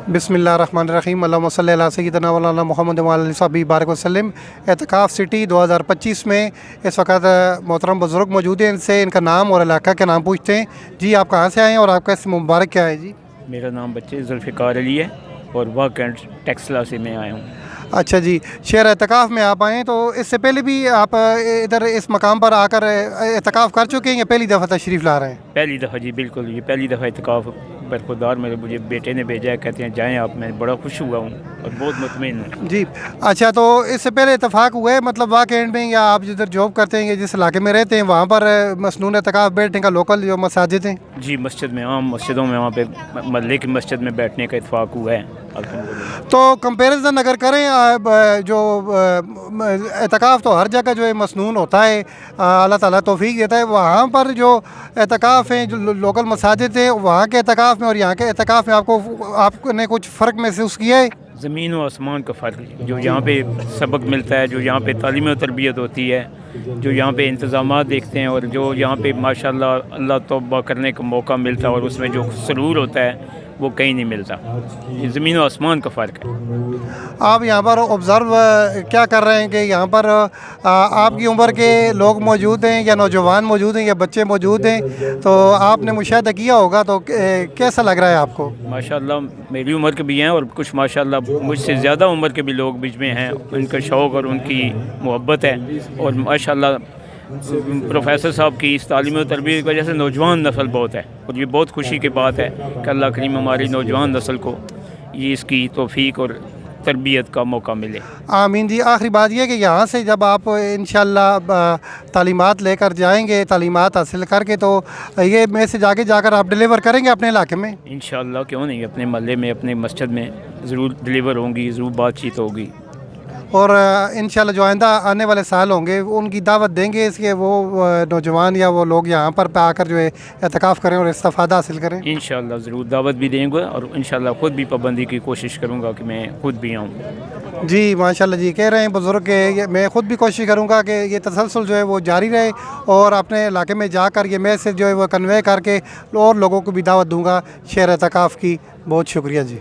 बिस्मिल्लाहिर्रहमानिर्रहीम अल्लाहुम्मा सल्ली अला सय्यिदिना मौलाना मोहम्मद व अला सहबी बारिक वसल्लम। एतकाफ़ सिटी 2025 में इस वक्त मोहतरम बुज़ुर्ग मौजूद हैं, इनसे इनका नाम और इलाका का नाम पूछते हैं। जी आप कहाँ से आए हैं और आपका इसम मुबारक क्या है? जी मेरा नाम बच्चे जुल्फ़िकार अली है और वाह कैंट टेक्सला से मैं आया हूँ। अच्छा जी, शहर एतकाफ़ में आप आए, तो इससे पहले भी आप इधर इस मकाम पर आकर एतकाफ़ कर चुके हैं या पहली दफ़ा तशरीफ़ ला रहे हैं? पहली दफ़ा जी, बिल्कुल ये पहली दफ़ा इत्काफ़ बरखुरदार मुझे बेटे ने भेजा है, कहते हैं जाएं आप। मैं बड़ा खुश हुआ हूँ और बहुत मुतमईन हूँ। जी अच्छा, तो इससे पहले इतफ़ाक़ हुआ है मतलब वाह कैंट में, या आप जिधर जॉब करते हैं या जिस इलाके में रहते हैं वहाँ पर मसनून एतकाफ़ बैठने का लोकल जो मसाजिद हैं? जी मस्जिद में, आम मस्जिदों में, वहाँ पे महल्ले की मस्जिद में बैठने का इत्फाक़ हुआ है। तो कंपैरिजन अगर करें जो एतकाफ़ तो हर जगह जो है मसनून होता है, अल्लाह ताला तौफ़ीक देता है। वहाँ पर जो एतकाफ़ हैं, जो लोकल मसाजिद हैं, वहाँ के एतकाफ़ में और यहाँ के एतकाफ़ में आपने कुछ फ़र्क महसूस किया है? ज़मीन व आसमान का फ़र्क। जो यहाँ पे सबक मिलता है, जो यहाँ पे तालीम व तरबियत होती है, जो यहाँ पे इंतज़ामात देखते हैं और जो यहाँ पे माशाल्लाह अल्लाह तौबा करने का मौका मिलता है और उसमें जो सुरूर होता है वो कहीं नहीं मिलता। ये ज़मीन व आसमान का फ़र्क है। आप यहाँ पर ऑब्ज़र्व क्या कर रहे हैं कि यहाँ पर आपकी उम्र के लोग मौजूद हैं या नौजवान मौजूद हैं या बच्चे मौजूद हैं, तो आपने मुशाहिदा किया होगा, तो कैसा लग रहा है आपको? माशाल्लाह मेरी उम्र के भी हैं और कुछ माशाल्लाह मुझसे ज़्यादा उम्र के भी लोग बीच में हैं। उनका शौक़ और उनकी मोहब्बत है और माशाल्लाह प्रोफेसर साहब की इस तालीम और तरबियत की वजह से नौजवान नस्ल बहुत है और ये बहुत खुशी की बात है कि अल्लाह करीम हमारी नौजवान नस्ल को ये इसकी तौफीक और तरबियत का मौका मिले। आमीन जी। आखिरी बात यह कि यहाँ से जब आप इंशाअल्लाह तालीमात लेकर जाएंगे, तालीमात हासिल करके, तो ये मैसेज आगे जाकर आप डिलीवर करेंगे अपने इलाके में? इंशाअल्लाह क्यों नहीं, अपने महल्ले में, अपने मस्जिद में ज़रूर डिलीवर होंगी, ज़रूर बातचीत होगी। और इंशाअल्लाह जो आइंदा आने वाले साल होंगे उनकी दावत देंगे इसके वो नौजवान या वो लोग यहाँ पर आकर जो है एतकाफ़ करें और इस्तिफ़ादा हासिल करें। इंशाअल्लाह ज़रूर दावत भी देंगे और इंशाअल्लाह ख़ुद भी पाबंदी की कोशिश करूँगा कि मैं ख़ुद भी आऊँ। जी माशाल्लाह जी, कह रहे हैं बुज़ुर्ग के मैं ख़ुद भी कोशिश करूँगा कि ये तसलसल जो है वो जारी रहे और अपने इलाके में जाकर ये मैसेज जो है वो कन्वे करके और लोगों को भी दावत दूँगा शहर एतकाफ़ की। बहुत शुक्रिया जी।